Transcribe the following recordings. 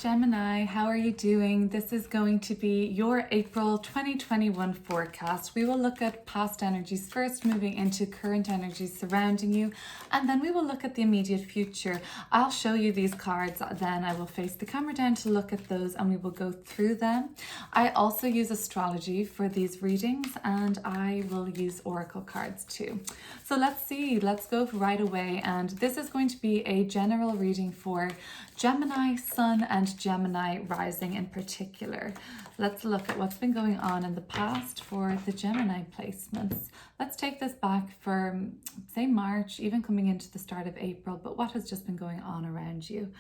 Gemini, how are you doing? This is going to be your April 2021 forecast. We will look at past energies first, moving into current energies surrounding you, and then we will look at the immediate future. I'll show you these cards, then I will face the camera down to look at those and we will go through them. I also use astrology for these readings and I will use oracle cards too. So let's see, let's go right away. And this is going to be a general reading for Gemini, Sun, and Gemini rising in particular. Let's look at what's been going on in the past for the Gemini placements. Let's take this back from, say, March, even coming into the start of April, but what has just been going on around you.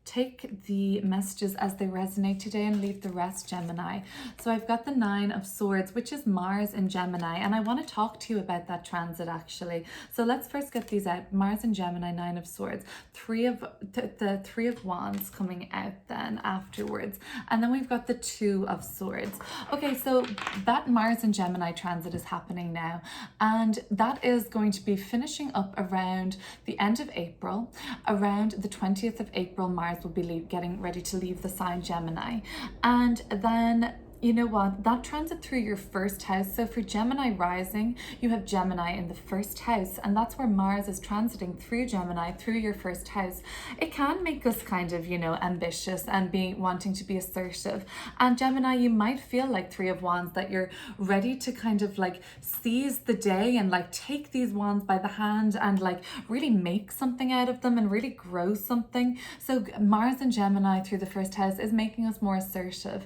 Take the messages as they resonate today and leave the rest, Gemini. So I've got the Nine of Swords, which is Mars in Gemini, and I want to talk to you about that transit actually. So let's first get these out. Mars in Gemini, Nine of Swords, the Three of Wands coming out then afterwards, and then we've got the Two of Swords. Okay, so that Mars in Gemini transit is happening now, and that is going to be finishing up around the end of April. Around the 20th of April, Mars will be getting ready to leave the sign Gemini, and then you know what, that transit through your first house. So for Gemini rising, you have Gemini in the first house, and that's where Mars is transiting through Gemini, through your first house. It can make us kind of, you know, ambitious and be wanting to be assertive. And Gemini, you might feel like Three of Wands, that you're ready to kind of like seize the day and like take these wands by the hand and like really make something out of them and really grow something. So Mars and Gemini through the first house is making us more assertive.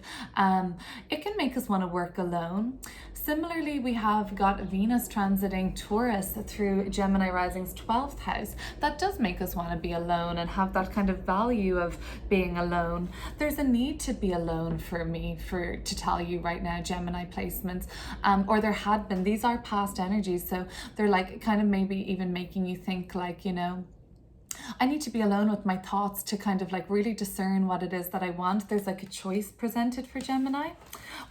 It can make us want to work alone. Similarly, we have got Venus transiting Taurus through Gemini rising's 12th house. That does make us want to be alone and have that kind of value of being alone. There's a need to be alone for me, to tell you right now, Gemini placements, or there had been. These are past energies, so they're like kind of maybe even making you think like, you know, I need to be alone with my thoughts to kind of like really discern what it is that I want. There's like a choice presented for Gemini.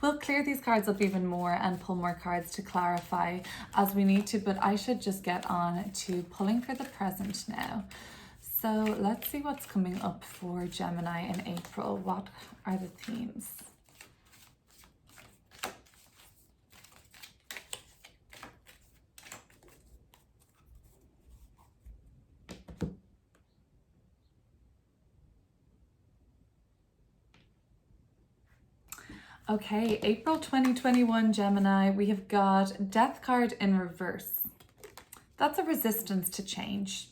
We'll clear these cards up even more and pull more cards to clarify as we need to, but I should just get on to pulling for the present now. So let's see what's coming up for Gemini in April. What are the themes? Okay, April 2021 Gemini, we have got Death card in reverse. That's a resistance to change.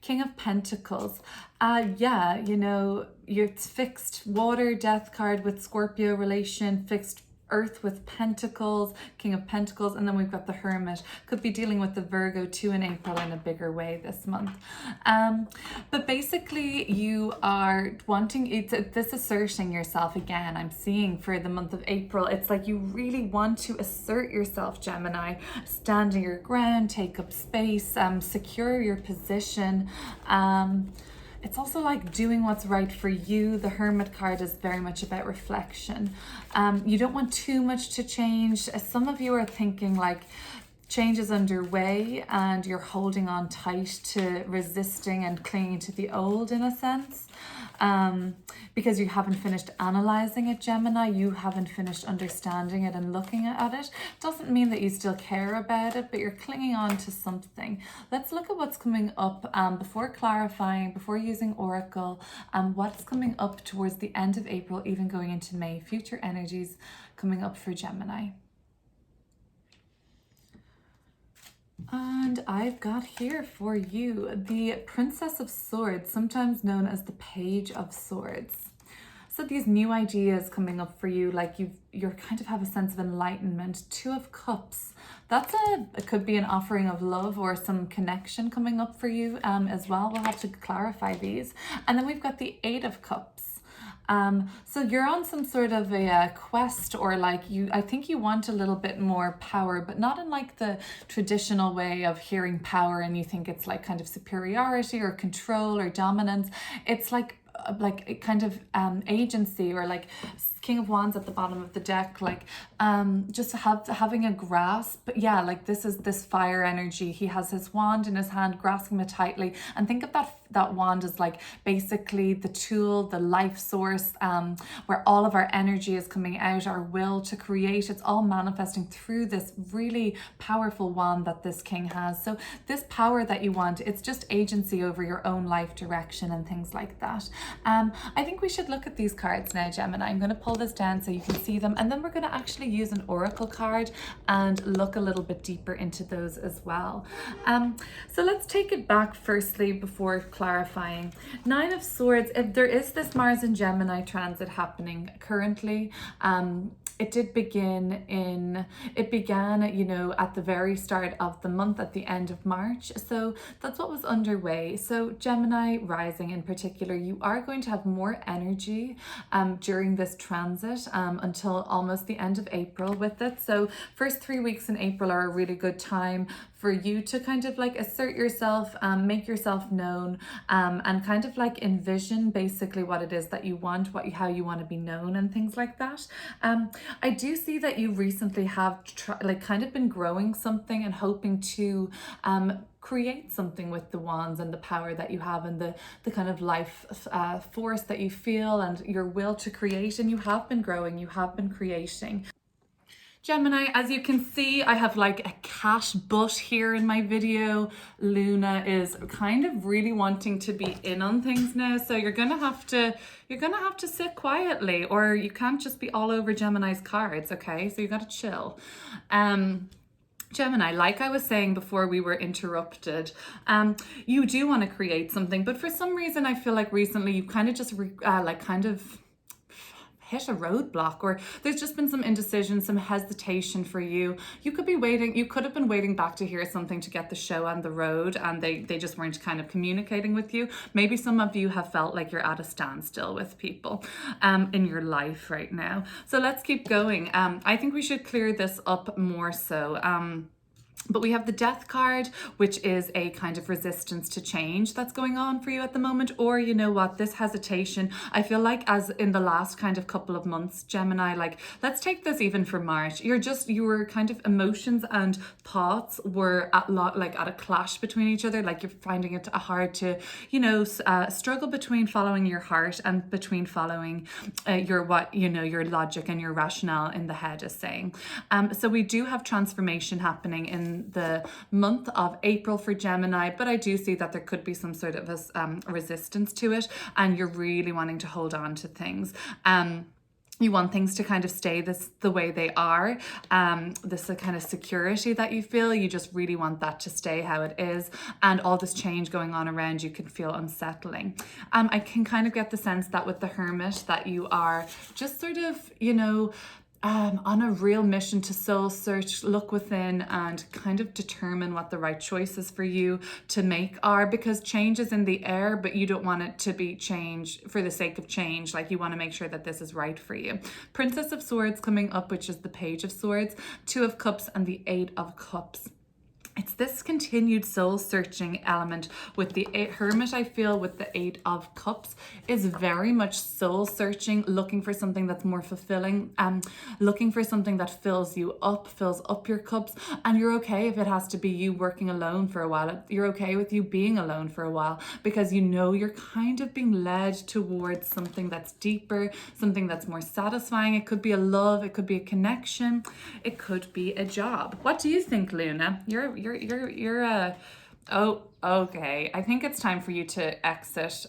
King of Pentacles. Yeah, you know, it's fixed water, Death card with Scorpio relation, fixed Earth with Pentacles, King of Pentacles, and then we've got the Hermit. Could be dealing with the Virgo too in April in a bigger way this month. But basically you are wanting, this asserting yourself again, I'm seeing for the month of April. It's like you really want to assert yourself, Gemini, stand your ground, take up space, secure your position. It's also like doing what's right for you. The Hermit card is very much about reflection. You don't want too much to change. Some of you are thinking like change is underway and you're holding on tight to resisting and clinging to the old in a sense. Because you haven't finished analyzing it, Gemini, you haven't finished understanding it and looking at it. Doesn't mean that you still care about it, but you're clinging on to something. Let's look at what's coming up before clarifying, before using Oracle, what's coming up towards the end of April, even going into May. Future energies coming up for Gemini. And I've got here for you the Princess of Swords, sometimes known as the Page of Swords. So these new ideas coming up for you, like you're kind of have a sense of enlightenment. Two of Cups. It could be an offering of love or some connection coming up for you as well. We'll have to clarify these. And then we've got the Eight of Cups. So you're on some sort of a quest, or like I think you want a little bit more power, but not in like the traditional way of hearing power and you think it's like kind of superiority or control or dominance. It's like kind of agency, or like King of Wands at the bottom of the deck, like just having a grasp. But yeah, like this is this fire energy. He has his wand in his hand, grasping it tightly, and think of that wand as like basically the tool, the life source, where all of our energy is coming out, our will to create. It's all manifesting through this really powerful wand that this king has. So this power that you want, it's just agency over your own life direction and things like that. I think we should look at these cards now, Gemini. I'm going to pull this down so you can see them, and then we're going to actually use an oracle card and look a little bit deeper into those as well. So let's take it back firstly before clarifying. Nine of Swords, if there is this Mars and Gemini transit happening currently, it began, you know, at the very start of the month, at the end of March. So that's what was underway. So Gemini rising in particular, you are going to have more energy during this transit until almost the end of April with it. So first 3 weeks in April are a really good time for you to kind of like assert yourself, make yourself known, and kind of like envision basically what it is that you want, how you want to be known and things like that. I do see that you recently have kind of been growing something and hoping to create something with the wands and the power that you have and the kind of life force that you feel and your will to create, and you have been growing, you have been creating. Gemini, as you can see, I have like a cat butt here in my video. Luna is kind of really wanting to be in on things now, so you're gonna have to sit quietly, or you can't just be all over Gemini's cards, okay? So you gotta chill. Gemini, like I was saying before we were interrupted, you do want to create something, but for some reason I feel like recently you've kind of just hit a roadblock, or there's just been some indecision, some hesitation for you. You could have been waiting back to hear something to get the show on the road, and they just weren't kind of communicating with you. Maybe some of you have felt like you're at a standstill with people in your life right now. So let's keep going. I think we should clear this up more so. But we have the Death card, which is a kind of resistance to change that's going on for you at the moment. Or you know what, this hesitation, I feel like as in the last kind of couple of months, Gemini, like let's take this even for March. Your kind of emotions and thoughts were at a clash between each other. Like you're finding it hard to, you know, struggle between following your heart and between following your logic and your rationale in the head is saying. So we do have transformation happening in the month of April for Gemini, but I do see that there could be some sort of a resistance to it, and you're really wanting to hold on to things. You want things to kind of stay the way they are. This kind of security that you feel, you just really want that to stay how it is. And all this change going on around you can feel unsettling. I can kind of get the sense that with the Hermit that you are just sort of, you know, on a real mission to soul search, look within and kind of determine what the right choices for you to make are, because change is in the air, but you don't want it to be change for the sake of change. Like you want to make sure that this is right for you. Princess of Swords coming up, which is the Page of Swords, Two of Cups and the Eight of Cups. It's this continued soul searching element with the Hermit. I feel with the Eight of Cups is very much soul searching, looking for something that's more fulfilling, looking for something that fills up your cups. And you're okay if it has to be you working alone for a while. You're okay with you being alone for a while, because you know you're kind of being led towards something that's deeper, something that's more satisfying. It could be a love, it could be a connection, it could be a job. What do you think, Luna? Oh, okay. I think it's time for you to exit,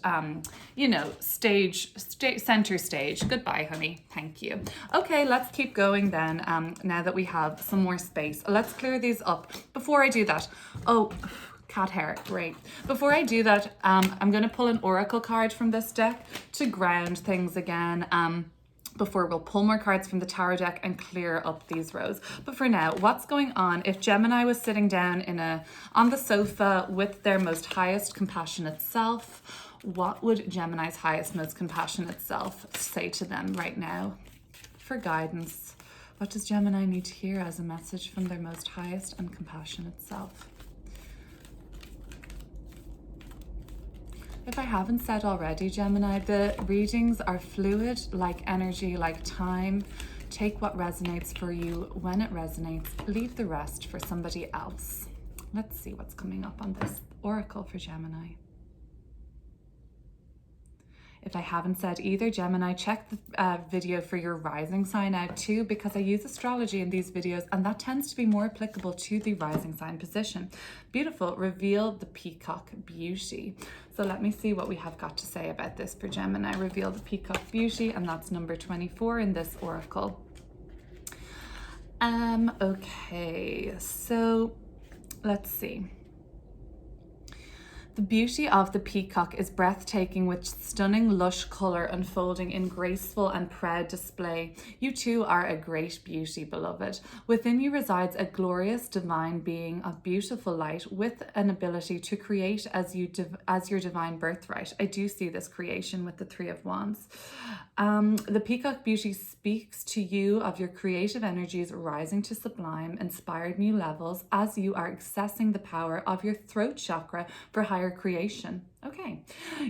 you know, center stage. Goodbye, honey. Thank you. Okay, let's keep going then. Now that we have some more space, let's clear these up. Before I do that, cat hair, great. Before I do that, I'm going to pull an oracle card from this deck to ground things again. Before we'll pull more cards from the tarot deck and clear up these rows. But for now, what's going on if Gemini was sitting down on the sofa with their most highest compassionate self? What would Gemini's highest, most compassionate self say to them right now for guidance? What does Gemini need to hear as a message from their most highest and compassionate self? If I haven't said already, Gemini, the readings are fluid, like energy, like time. Take what resonates for you when it resonates. Leave the rest for somebody else. Let's see what's coming up on this oracle for Gemini. If I haven't said either, Gemini, check the video for your rising sign out too, because I use astrology in these videos and that tends to be more applicable to the rising sign position. Beautiful. Reveal the peacock beauty. So let me see what we have got to say about this for Gemini. Reveal the peacock beauty, and that's number 24 in this oracle. Okay, so let's see. The beauty of the peacock is breathtaking, with stunning lush colour unfolding in graceful and proud display. You too are a great beauty, beloved. Within you resides a glorious divine being of beautiful light, with an ability to create as your divine birthright. I do see this creation with the Three of Wands. The peacock beauty speaks to you of your creative energies rising to sublime, inspired new levels as you are accessing the power of your throat chakra for higher creation. Okay,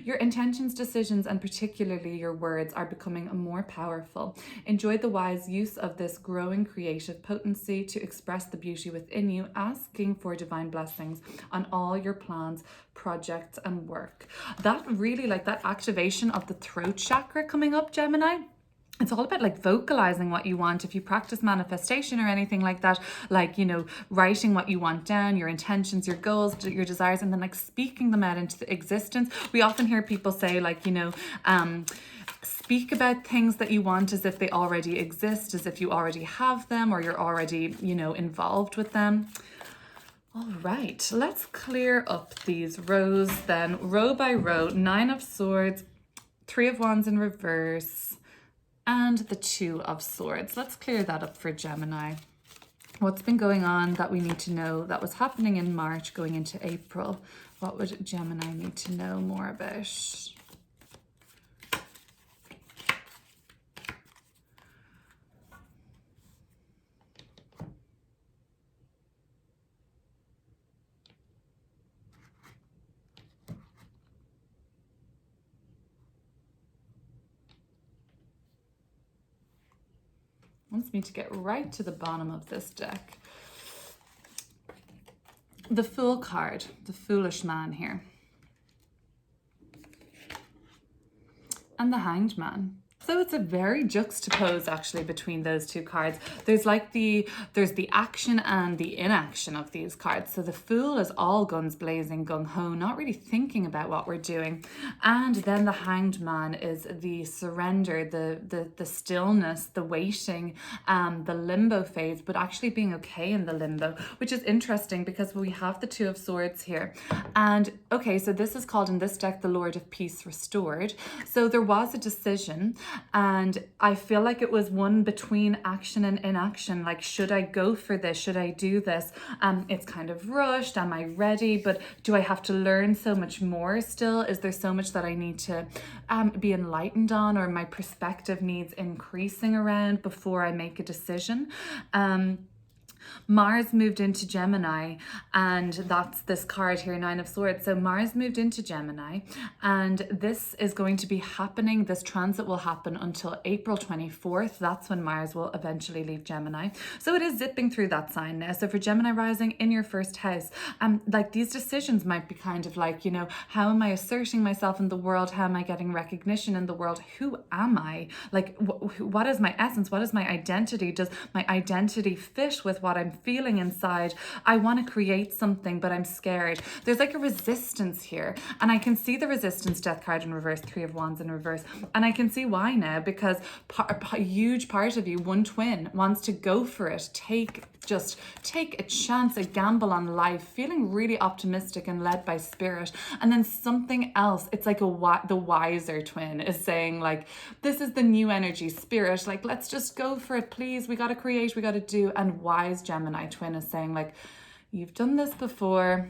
your intentions, decisions, and particularly your words are becoming more powerful. Enjoy the wise use of this growing creative potency to express the beauty within you, asking for divine blessings on all your plans, projects, and work. That really, like that activation of the throat chakra coming up, Gemini. It's all about like vocalizing what you want. If you practice manifestation or anything like that, like, you know, writing what you want down, your intentions, your goals, your desires, and then like speaking them out into existence. We often hear people say like, you know, speak about things that you want as if they already exist, as if you already have them or you're already, you know, involved with them. All right, let's clear up these rows then, row by row. 9 of Swords, 3 of Wands in reverse, and the 2 of Swords. Let's clear that up for Gemini. What's been going on that we need to know that was happening in March going into April? What would Gemini need to know more about? Wants me to get right to the bottom of this deck. The Fool card, the foolish man here. And the Hanged Man. So it's a very juxtaposed actually between those two cards. There's like there's the action and the inaction of these cards. So the Fool is all guns blazing, gung-ho, not really thinking about what we're doing. And then the Hanged Man is the surrender, the stillness, the waiting, the limbo phase, but actually being okay in the limbo, which is interesting because we have the 2 of Swords here. And okay, so this is called in this deck the Lord of Peace Restored. So there was a decision, and I feel like it was one between action and inaction. Like, should I go for this? Should I do this? It's kind of rushed. Am I ready? But do I have to learn so much more still? Is there so much that I need to be enlightened on, or my perspective needs increasing around before I make a decision? Mars moved into Gemini, and that's this card here, 9 of Swords. So Mars moved into Gemini, and this is going to be happening. This transit will happen until April 24th. That's when Mars will eventually leave Gemini. So it is zipping through that sign now. So for Gemini rising in your first house, like these decisions might be kind of like, you know, how am I asserting myself in the world? How am I getting recognition in the world? Who am I? Like, what is my essence? What is my identity? Does my identity fit with what I'm feeling inside? I want to create something, but I'm scared. There's like a resistance here, and I can see the resistance, Death card in reverse, 3 of Wands in reverse, and I can see why now, because a huge part of you, one twin, wants to go for it, take a chance, a gamble on life, feeling really optimistic and led by spirit. And then something else, it's like the wiser twin is saying like, this is the new energy, spirit, like, let's just go for it, please. We got to create, we got to do. And wise Gemini twin is saying like, you've done this before.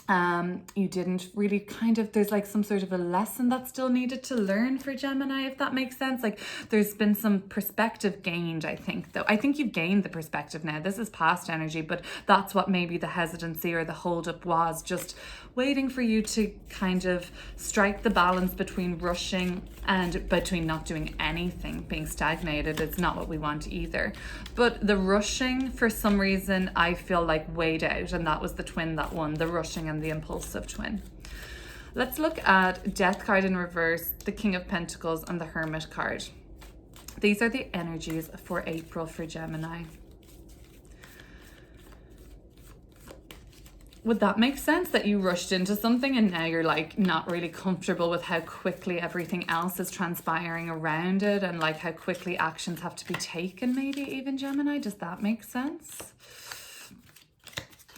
You didn't really there's like some sort of a lesson that's still needed to learn for Gemini, if that makes sense. Like there's been some perspective gained, I think, though. I think you've gained the perspective now. This is past energy, but that's what maybe the hesitancy or the holdup was, just waiting for you to kind of strike the balance between rushing and between not doing anything. Being stagnated is not what we want either. But the rushing, for some reason, I feel like weighed out, and that was the twin that won, the rushing and the impulsive twin. Let's look at Death card in reverse, the King of Pentacles, and the Hermit card. These are the energies for April for Gemini. Would that make sense, that you rushed into something and now you're like not really comfortable with how quickly everything else is transpiring around it, and like how quickly actions have to be taken, maybe even, Gemini? Does that make sense?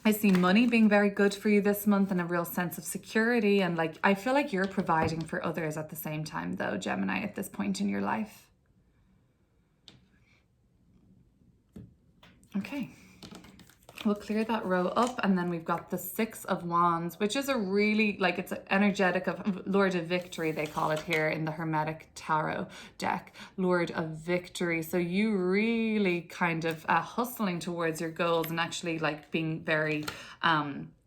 I see money being very good for you this month, and a real sense of security, and like I feel like you're providing for others at the same time though, Gemini, at this point in your life. Okay. We'll clear that row up, and then we've got the Six of Wands, which is a really, like, it's energetic of Lord of Victory, they call it here in the Hermetic Tarot deck, Lord of Victory. So you really kind of hustling towards your goals and actually like being very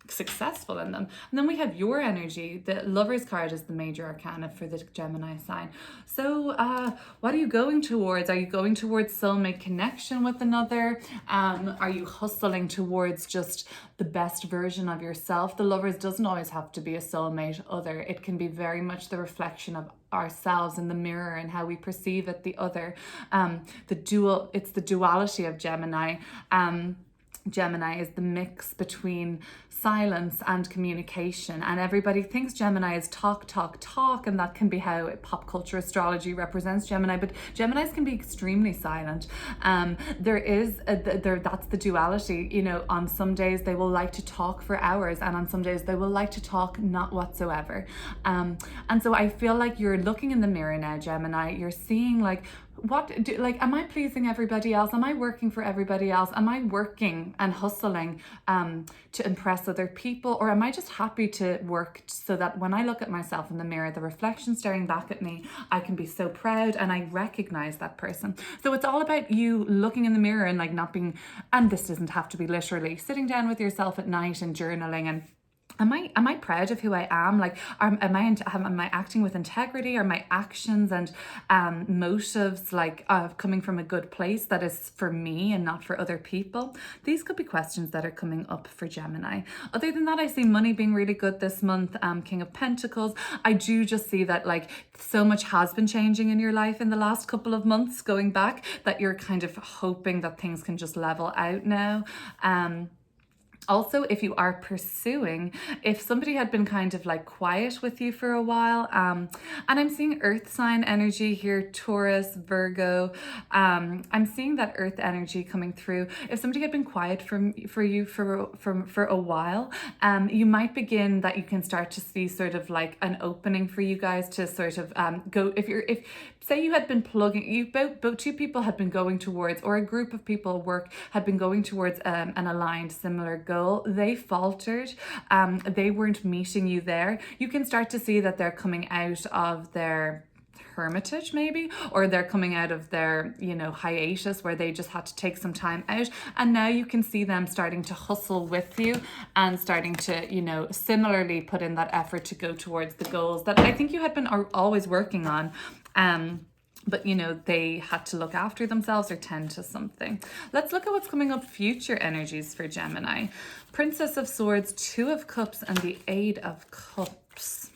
successful in them. And then we have your energy. The Lover's card is the major arcana for the Gemini sign. So what are you going towards? Are you going towards soulmate connection with another? Are you hustling towards just the best version of yourself? The Lovers doesn't always have to be a soulmate other. It can be very much the reflection of ourselves in the mirror and how we perceive it, the other. It's the duality of Gemini. Gemini is the mix between silence and communication, and everybody thinks Gemini is talk, talk, talk, and that can be how pop culture astrology represents Gemini, but Geminis can be extremely silent. That's the duality, you know. On some days they will like to talk for hours, and on some days they will like to talk not whatsoever. And so I feel like you're looking in the mirror now, Gemini. You're seeing like, am I pleasing everybody else? Am I working for everybody else? Am I working and hustling to impress other people? Or am I just happy to work so that when I look at myself in the mirror, the reflection staring back at me, I can be so proud and I recognize that person. So it's all about you looking in the mirror and like not being, and this doesn't have to be literally, sitting down with yourself at night and journaling and Am I proud of who I am? Like, am I acting with integrity? Are my actions and motives like coming from a good place that is for me and not for other people? These could be questions that are coming up for Gemini. Other than that, I see money being really good this month. King of Pentacles. I do just see that like so much has been changing in your life in the last couple of months going back that you're kind of hoping that things can just level out now. Also, if you are pursuing, if somebody had been kind of like quiet with you for a while, and I'm seeing earth sign energy here, Taurus, Virgo, I'm seeing that earth energy coming through. If somebody had been quiet for you for a while, you might begin that you can start to see sort of like an opening for you guys to sort of go, if say you had been both two people had been going towards, or a group of people had been going towards an aligned similar goal, they faltered, they weren't meeting you there. You can start to see that they're coming out of their hermitage maybe, or they're coming out of their, you know, hiatus where they just had to take some time out, and now you can see them starting to hustle with you and starting to, you know, similarly put in that effort to go towards the goals that I think you had been always working on. But you know, they had to look after themselves or tend to something. Let's look at what's coming up, future energies for Gemini. Princess of Swords, Two of Cups, and the Eight of Cups.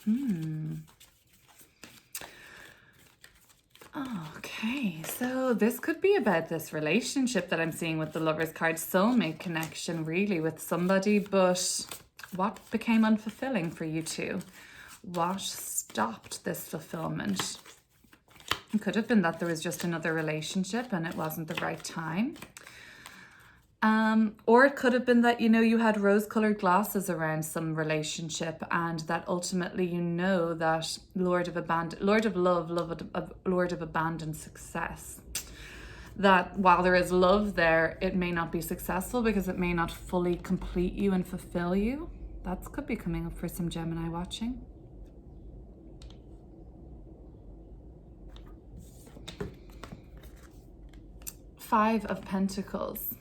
Okay, so this could be about this relationship that I'm seeing with the Lover's card, soulmate connection really with somebody, but what became unfulfilling for you two? What stopped this fulfillment? It could have been that there was just another relationship and it wasn't the right time. Or it could have been that, you know, you had rose-colored glasses around some relationship, and that ultimately, you know, that Lord of abandoned success. That while there is love there, it may not be successful because it may not fully complete you and fulfill you. That could be coming up for some Gemini watching. Five of Pentacles.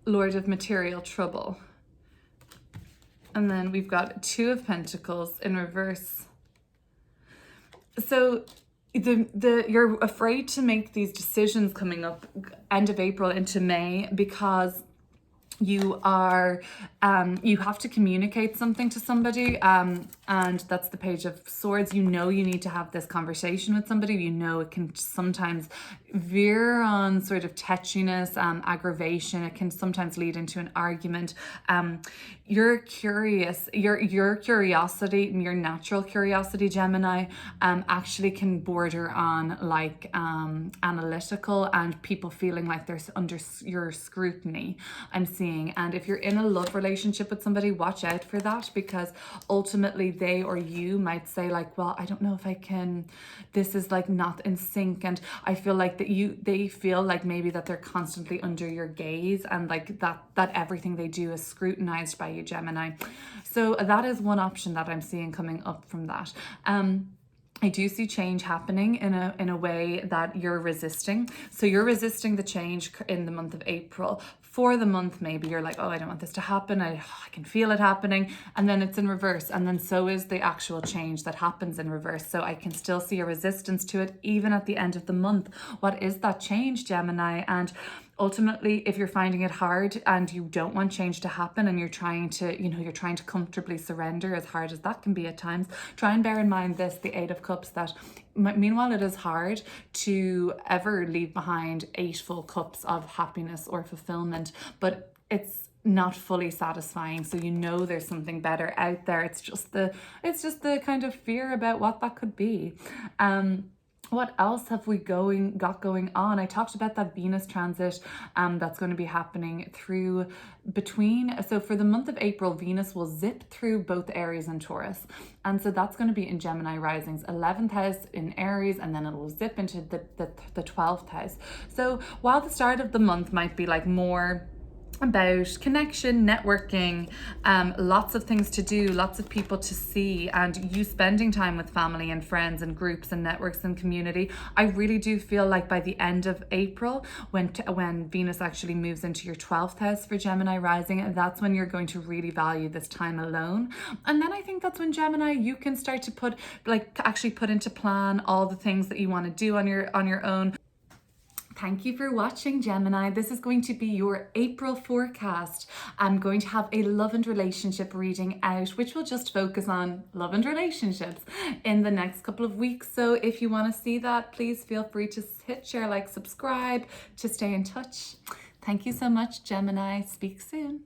Lord of Material Trouble. And then we've got Two of Pentacles in reverse. So you're afraid to make these decisions coming up end of April into May because you are you have to communicate something to somebody, and that's the Page of Swords. You know you need to have this conversation with somebody. You know it can sometimes veer on sort of tetchiness, aggravation. It can sometimes lead into an argument. You're curious, your curiosity, your natural curiosity, Gemini, actually can border on like analytical, and people feeling like they're under your scrutiny, I'm seeing. And if you're in a love relationship with somebody, watch out for that, because ultimately they or you might say like, well, I don't know if I can, this is like not in sync. And I feel like that they feel like maybe that they're constantly under your gaze, and like that everything they do is scrutinized by you, Gemini. So that is one option that I'm seeing coming up from that. I do see change happening in a way that you're resisting. So you're resisting the change in the month of April. For the month, maybe you're like, oh, I don't want this to happen. I can feel it happening. And then it's in reverse. And then so is the actual change that happens in reverse. So I can still see a resistance to it even at the end of the month. What is that change, Gemini? And ultimately, if you're finding it hard and you don't want change to happen, and you're trying to comfortably surrender, as hard as that can be at times, try and bear in mind this, the Eight of Cups, that meanwhile it is hard to ever leave behind 8 full cups of happiness or fulfillment, but it's not fully satisfying. So you know there's something better out there. It's just the kind of fear about what that could be. What else have we got going on? I talked about that Venus transit that's going to be happening so for the month of April, Venus will zip through both Aries and Taurus. And so that's going to be in Gemini risings, 11th house in Aries, and then it will zip into the 12th house. So while the start of the month might be like more about connection, networking, lots of things to do, lots of people to see, and you spending time with family and friends and groups and networks and community, I really do feel like by the end of April, when Venus actually moves into your 12th house for Gemini rising, that's when you're going to really value this time alone. And then I think that's when, Gemini, you can start to actually put into plan all the things that you want to do on your own. Thank you for watching, Gemini. This is going to be your April forecast. I'm going to have a love and relationship reading out, which will just focus on love and relationships in the next couple of weeks. So if you want to see that, please feel free to hit share, like, subscribe to stay in touch. Thank you so much, Gemini. Speak soon.